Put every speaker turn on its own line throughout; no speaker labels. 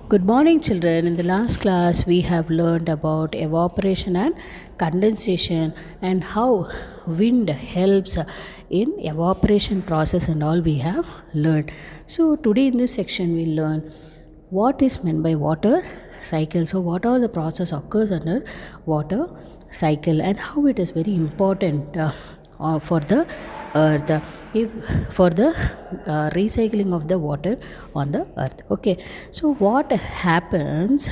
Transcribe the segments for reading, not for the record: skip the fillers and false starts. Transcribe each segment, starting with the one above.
Good morning, children. In the last class, we have learned about evaporation and condensation and how wind helps in evaporation process and all we have learned. So today in this section, we learn what is meant by water cycle. So what are the process occurs under water cycle and how it is very important for the earth, if for the recycling of the water on the earth. Okay, so what happens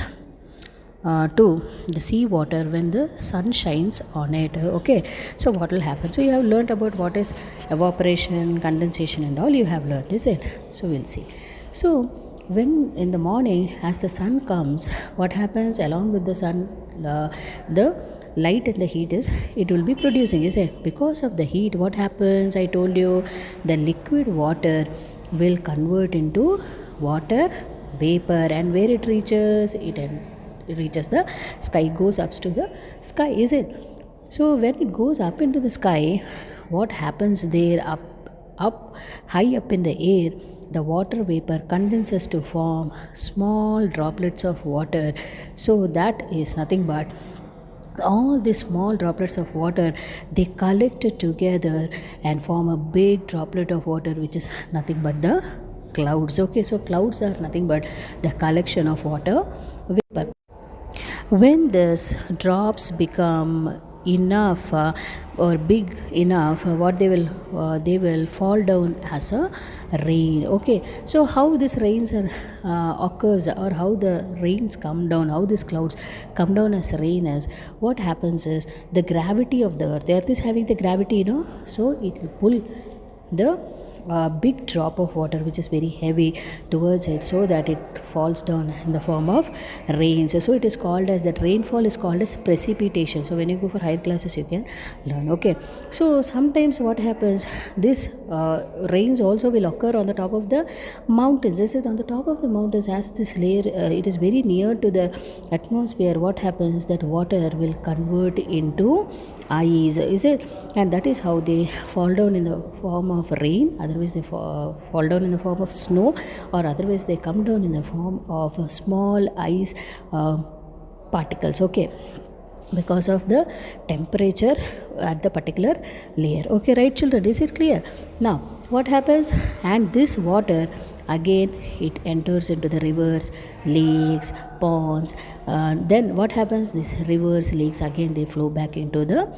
to the sea water when the sun shines on it? Okay, so what will happen? So you have learned about what is evaporation, condensation and all you have learned, is it? So we'll see. So when in the morning as the sun comes, what happens along with the sun? The light and the heat is it will be producing, is it? Because of the heat, what happens? I told you the liquid water will convert into water vapor, and where it reaches, it reaches the sky, goes up to the sky, is it? So when it goes up into the sky, what happens there? Up high up in the air, the water vapor condenses to form small droplets of water. So that is nothing but all these small droplets of water, they collect together and form a big droplet of water, which is nothing but the clouds. Okay, so clouds are nothing but the collection of water vapor. When these drops become enough or big enough, what they will fall down as a rain. Okay, so how this rains are, occurs, or how the rains come down, how these clouds come down as rain is, what happens is the gravity of the earth is having the gravity, so it will pull the big drop of water which is very heavy towards it, so that it falls down in the form of rains. So it is called as, that rainfall is called as precipitation. So when you go for higher classes you can learn. Okay, so sometimes what happens, this rains also will occur on the top of the mountains. This is on the top of the mountains, as this layer it is very near to the atmosphere. What happens, that water will convert into ice, is it? And that is how they fall down in the form of rain. Otherwise they fall down in the form of snow, or otherwise they come down in the form of small ice particles. Okay, because of the temperature at the particular layer. Okay, right, children, is it clear? Now what happens, and this water again it enters into the rivers, lakes, ponds, then what happens, these rivers, lakes, again they flow back into the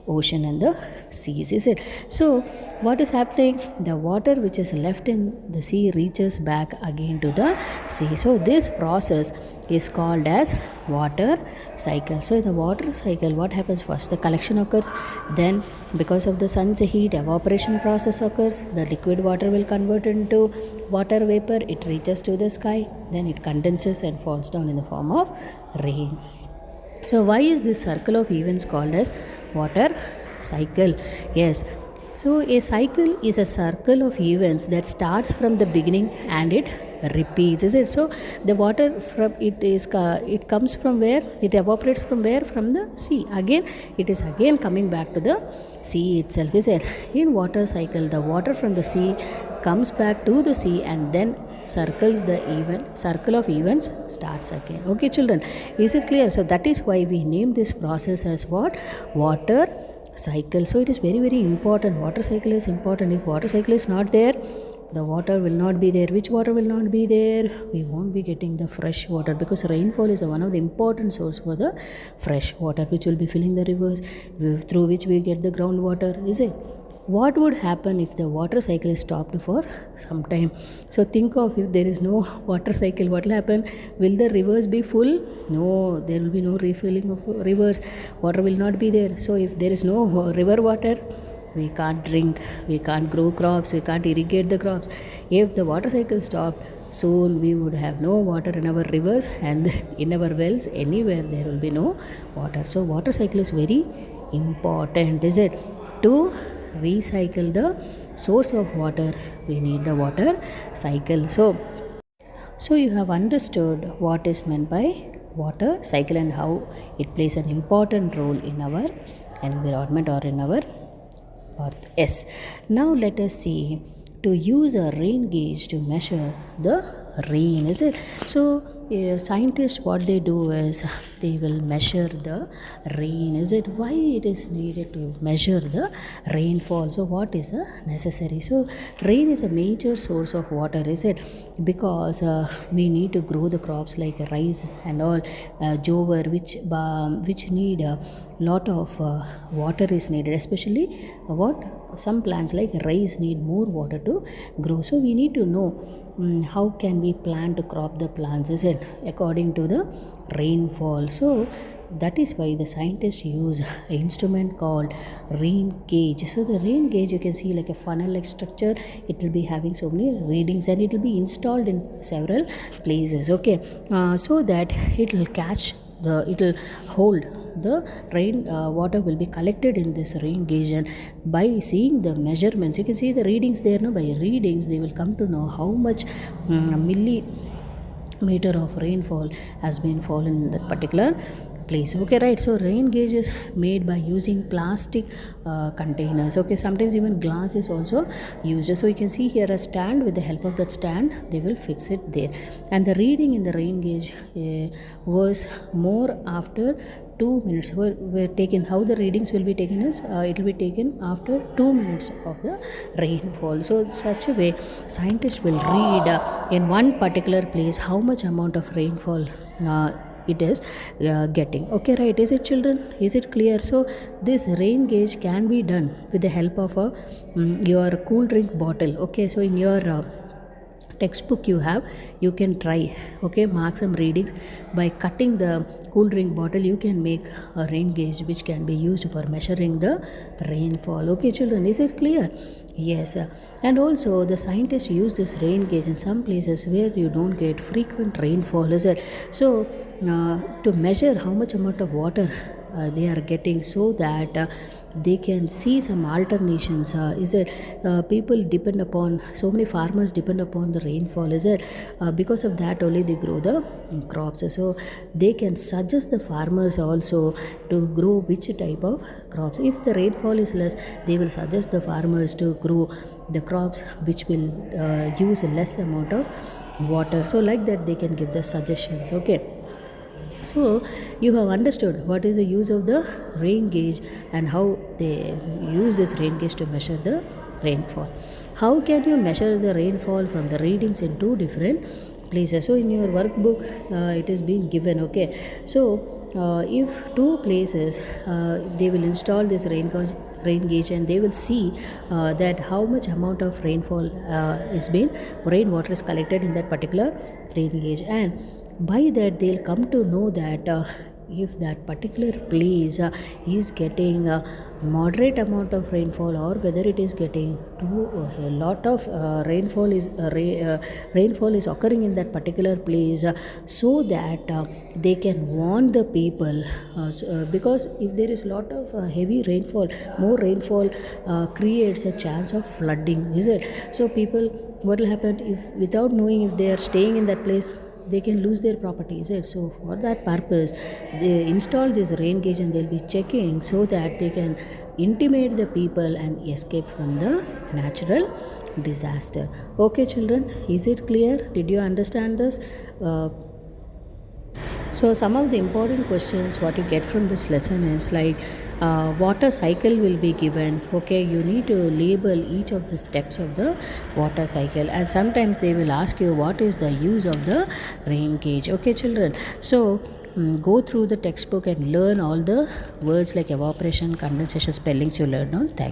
ocean and the seas, is it? So what is happening, the water which is left in the sea reaches back again to the sea. So this process is called as water cycle. So in the water cycle, what happens, first the collection occurs, then because of the sun's heat, evaporation process occurs, the liquid water will convert into water vapor, it reaches to the sky, then it condenses and falls down in the form of rain. So why is this circle of events called as water cycle? Yes, so a cycle is a circle of events that starts from the beginning and it repeats, is it? So the water from it comes from where? It evaporates from where? From the sea. Again it is again coming back to the sea itself, is it? In water cycle, the water from the sea comes back to the sea and then circles the event, circle of events starts again. Okay, children, is it clear? So that is why we name this process as what? Water cycle. So it is very, very important. Water cycle is important. If water cycle is not there, the water will not be there. Which water will not be there? We won't be getting the fresh water, because rainfall is one of the important source for the fresh water, which will be filling the rivers, through which we get the groundwater, is it? What would happen if the water cycle is stopped for some time? So think of, if there is no water cycle, what will happen? Will the rivers be full? No, there will be no refilling of rivers. Water will not be there. So if there is no river water, we can't drink, we can't grow crops, we can't irrigate the crops. If the water cycle stopped, soon we would have no water in our rivers, and in our wells, anywhere there will be no water. So water cycle is very important, is it? To recycle the source of water, we need the water cycle. So you have understood what is meant by water cycle and how it plays an important role in our environment or in our earth. Yes, now let us see to use a rain gauge to measure the rain, is it? So scientists, what they do is they will measure the rain, is it? Why it is needed to measure the rainfall? So what is the necessary? So rain is a major source of water, is it? Because we need to grow the crops like rice and all, jowar, which need a lot of water is needed, especially what some plants like rice need more water to grow. So we need to know how can we plan to crop the plants, is it, according to the rainfall. So that is why the scientists use an instrument called rain gauge. So the rain gauge, you can see like a funnel like structure, it will be having so many readings and it will be installed in several places, okay, so that it will catch it will hold the rain water will be collected in this rain gauge, and by seeing the measurements you can see the readings there. No, by readings they will come to know how much millimeter of rainfall has been fallen in that particular place, okay, right? So rain gauge is made by using plastic containers, okay, sometimes even glass is also used. So you can see here a stand. With the help of that stand they will fix it there, and the reading in the rain gauge was more after 2 minutes were taken. How the readings will be taken is it will be taken after 2 minutes of the rainfall. So such a way scientists will read in one particular place how much amount of rainfall it is getting, okay, right? Is it, children? Is it clear? So this rain gauge can be done with the help of your cool drink bottle, okay. So in your textbook you can try, okay, mark some readings. By cutting the cool drink bottle you can make a rain gauge which can be used for measuring the rainfall, okay, children. Is it clear? Yes. And also the scientists use this rain gauge in some places where you don't get frequent rainfall, is it? So to measure how much amount of water they are getting, so that they can see some alternations, is it? People depend upon, so many farmers depend upon the rainfall, is it? Because of that only they grow the crops. So they can suggest the farmers also to grow which type of crops. If the rainfall is less, they will suggest the farmers to grow the crops which will use a less amount of water. So like that they can give the suggestions, okay. So you have understood what is the use of the rain gauge and how they use this rain gauge to measure the rainfall. How can you measure the rainfall from the readings in two different places? So in your workbook it is being given, okay. So if two places they will install this rain gauge and they will see that how much amount of rainfall is been rainwater is collected in that particular rain gauge, and by that they'll come to know that if that particular place is getting a moderate amount of rainfall or whether it is getting a lot of rainfall is occurring in that particular place, so that they can warn the people, because if there is a lot of heavy rainfall, more rainfall creates a chance of flooding, is it? So people, what will happen if without knowing if they are staying in that place, they can lose their properties, right? So for that purpose they install this rain gauge and they'll be checking so that they can intimate the people and escape from the natural disaster, okay, children. Is it clear? Did you understand this? So some of the important questions what you get from this lesson is like water cycle will be given, okay. You need to label each of the steps of the water cycle, and sometimes they will ask you what is the use of the rain gauge, okay, children. So go through the textbook and learn all the words like evaporation, condensation, spellings you learn on. Thank you.